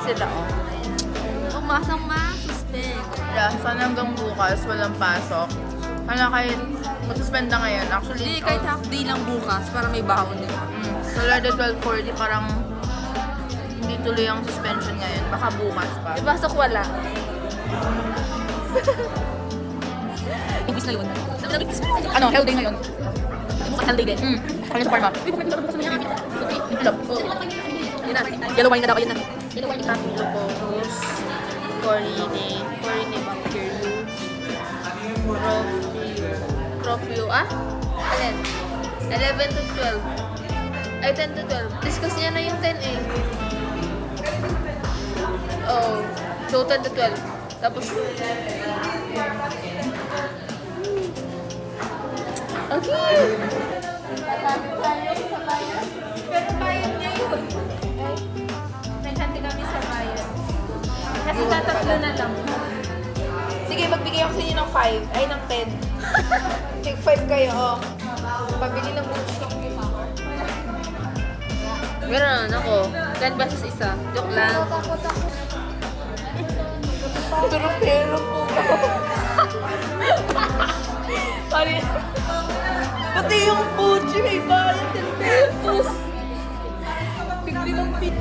sila, oh. Umasang ma-suspend. Yeah, sana hanggang bukas, walang pasok. Sana kahit mag-suspend na ngayon, actually... Hindi, kahit half day lang bukas para may baon nila. So, Lord, 12:40, parang hindi tuloy ang suspension ngayon. Baka bukas pa. Ipasok wala. Ibis na yun. Ano, hell day ngayon? Bukas hell day din. Ano sa pharma? Hello. Yun na. Yellow wine na daw. Yun na. Yellow wine na. Lupus. Corine bacteria. Propio. Alin? 11 to 12. Ay, 10 to 12. Discuss niya na yung 10 eh. Oh. So, 10 to 12. Tapos... Okay! Tatami tayo sa bayan. Pero bayan niya yun. Naghati kami sa bayan. Kasi tatatlo na lang. Sige, magbigay ako sa inyo ng 5. Ay, ng 10. Take 5 kayo, oh. Pabili ng boots yung mukha. Meron ako. 10 pesos isa. Joke lang. Pero po. Pati yung Fuji may bayad 10 pesos. Bigli ng pit.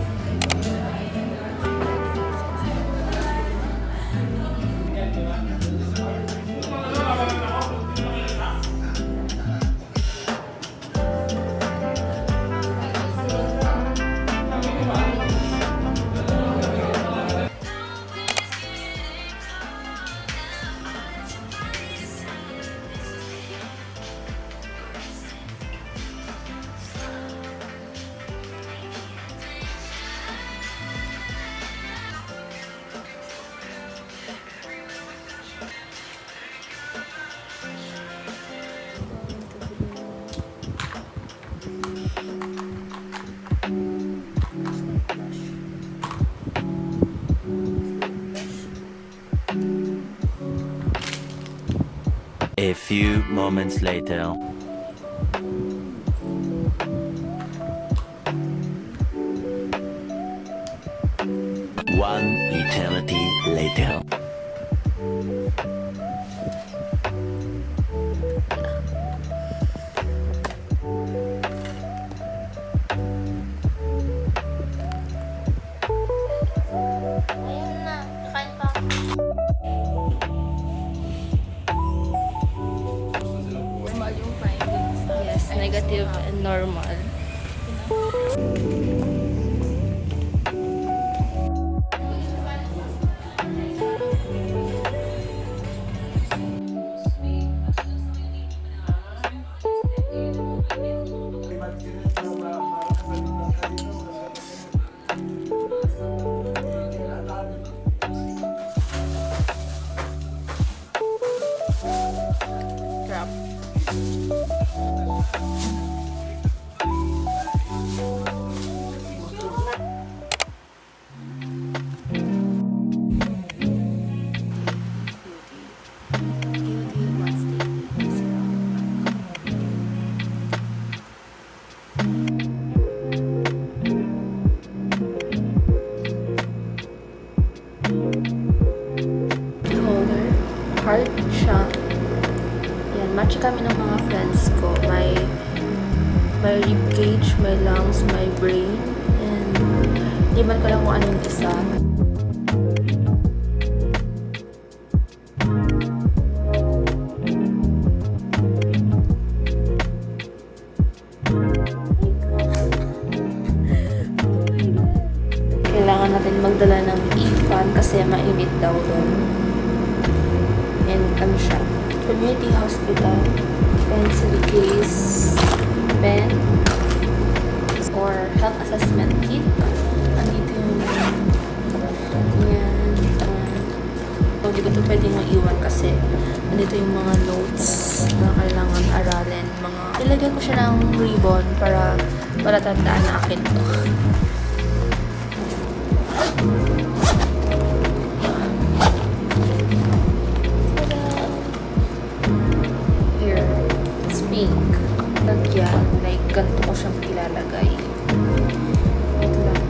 A few moments later. One eternity later. Ayun na, kain pa. Normal yung findings. Yes, negative and normal. Crap. Holder. Heart siya. Yan, match kami ng mga friends ko. May rib cage, may lungs, may brain, and di man ko lang kung anong isa. Kailangan natin magdala ng e-fan kasi mainit daw doon. And ano siya? Community hospital, pencil case, pen, or health assessment kit. Andito yung yan. Hindi ko ito pwedeng maiwan kasi andito yung mga notes na kailangan aralin. Ilagyan ko siya ng ribbon para tandaan na akin to. Here, it's pink. Lagyan, like, ganito ko siyang ilalagay. Ito lang.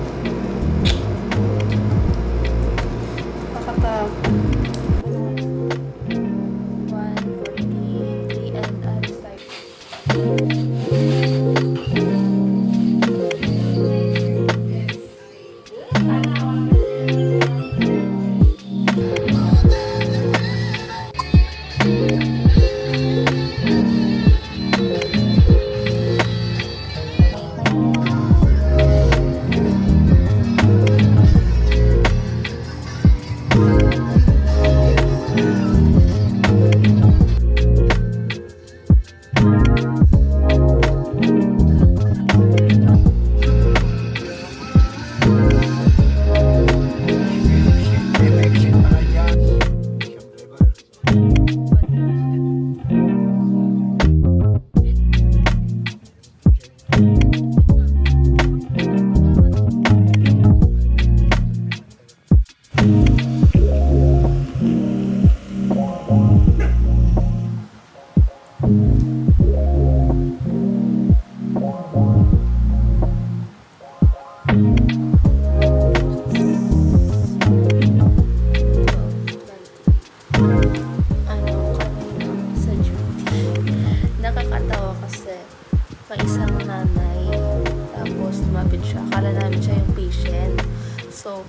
So,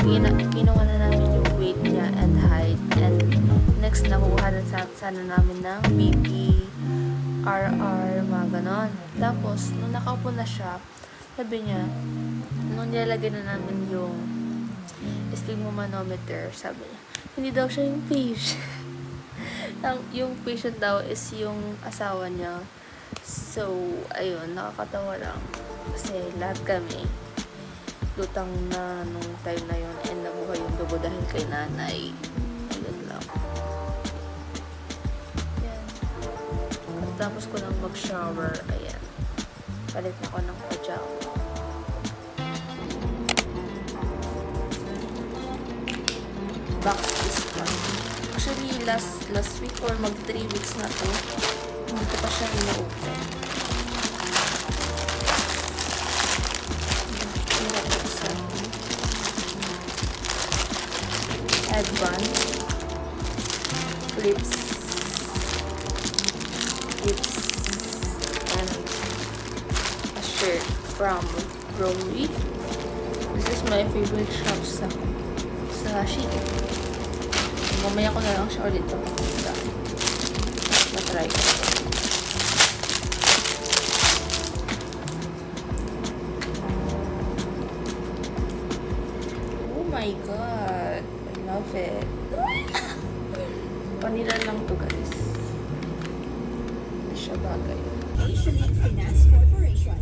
kinuha na namin yung weight niya and height. And next, nakuha na sana namin ng BP, RR, mga ganon. Tapos, nung nakaupo na siya, sabi niya, nung nilalagay na namin yung sphygmomanometer, sabi niya, hindi daw siya yung patient. Yung patient daw is yung asawa niya. So, ayun, nakakatawa lang. Kasi lahat kami, lutang na nung time na yun and nabuhay yung dugo dahil kay nanay. Ayun lang. Yan. At tapos ko lang mag-shower. Ayan. Palit na ko ng pajama. Back is fun. Actually, last week or mag 3 weeks na to, hindi ko pa siya ino-open. Headband, clips, and a shirt from Romy. This is my favorite shop sa Shein. Mamaya ko na lang siya ulit papunta. Matry ko. Oh my god. I love it. Panila lang to, guys. Hindi siya bagay. Finance Corporation.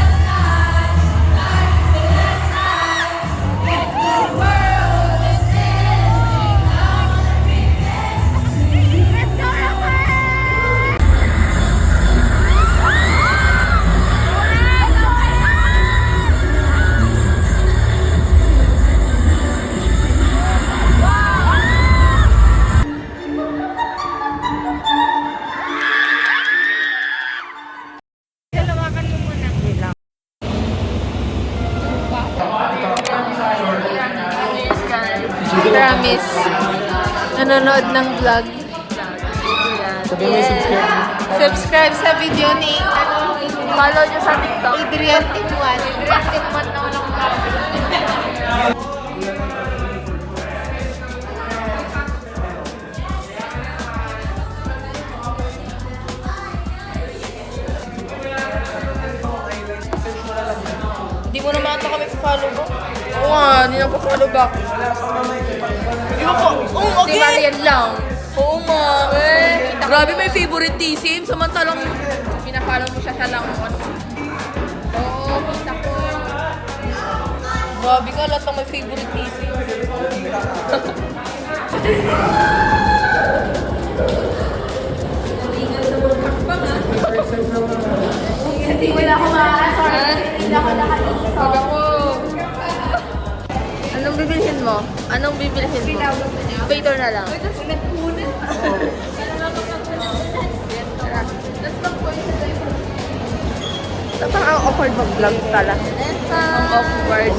Promise. Nanonood ng vlog. Sabi mo subscribe. Subscribe sa video ni Follow nyo sa TikTok. Adrian Tinwan. Adrian Tinwan na walang vlog. Hindi mo naman ata kami follow ba? Oo nga, hindi na pa-follow back. Hindi mo pa, okay. Si Marian lang. Oo nga. Grabe, may favoritism. Samantalang pinafollow mo siya lang. Oo, kita ko. Grabe ka, lahat ng may favoritism. Hindi wala ako makakasar. Hindi ako nakalimutan. Pag ako. Anong bibilhin mo? Anong bibilhin mo? Waiter na lang. Ito sinagpunan. Parang ang awkward mag-vlog pala. Ang awkward.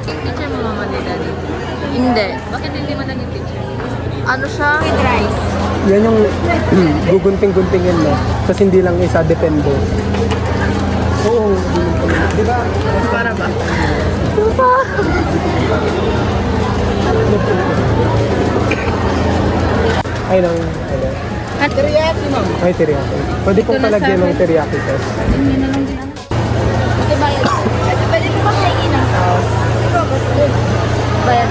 Teacher mo mama ni Daddy? Hindi. Bakit hindi mo naging teacher? Ano siya? With rice. Yan yung gugunting-guntingin mo. Tapos hindi lang isa, depende. Oo. Di ba? Para ba? Ay, nang... At teriyaki, ma'am. Ay, teriyaki. Pwede pong palagyan ng teriyaki sauce. Hindi na lang din ano. Ito bayad. Pwede po ba kayo ng sauce? Ito, bayad.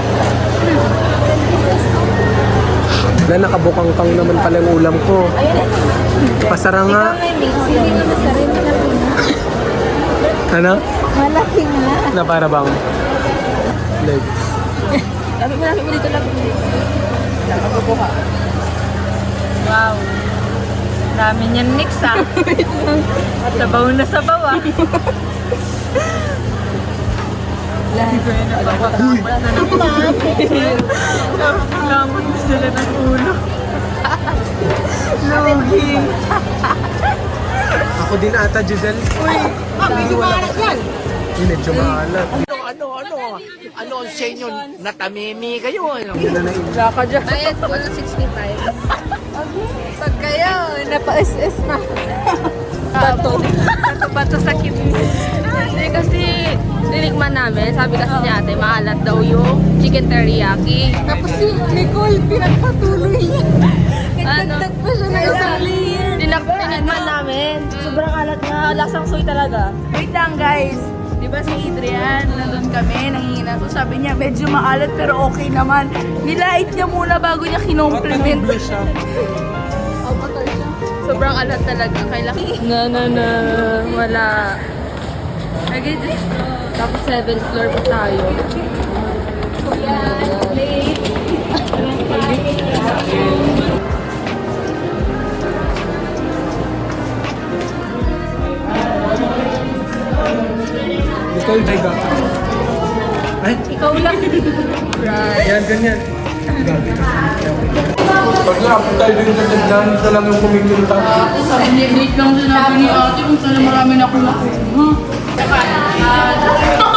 Na nakabukang-kang naman pala yung ulam ko. Pasara nga. Hindi na masarap na po. Ano? Malaki nga. Na para bang... Legs. Sabi mo namin mo dito lang. Nakabubuka. Wow. Dami niyan mix ah. Sabaw na sabaw ah. Lamot na sila ng ulo. Lugi. Ako din ata, Giselle. Uy, medyo maalat yan. Medyo maalat. Ano ang sa inyo? Natamimi kayo, ano? Hindi na nain. Bayad ko ng 65. Pag kayo, napa-SS na. Bato sa kidneys. Hindi kasi nilikman namin, sabi kasi ni ate, maalat daw yung chicken teriyaki. Tapos si Nicole, pinagpatuloy niya. Ano? Nagdagdag pa siya ng isang layer. Tinikman namin. Sobrang alat nga, lasang soy talaga. Wait lang guys. Di ba si Adrian, nandun kami, nanginginan. So sabi niya, medyo maalat pero okay naman. Nilait niya muna bago niya kinompliment. siya. Sobrang alat talaga. Kailangan. Na. Wala. Okay, just Tapos 7th floor pa tayo. Nicole, Jega. Ay, ikaw lang. yan, ganyan. Pag naapot tayo din sa tignan, isa lang yung kumikita. Sabi niya, wait lang sinabi ni ate kung saan marami na ako nakuha.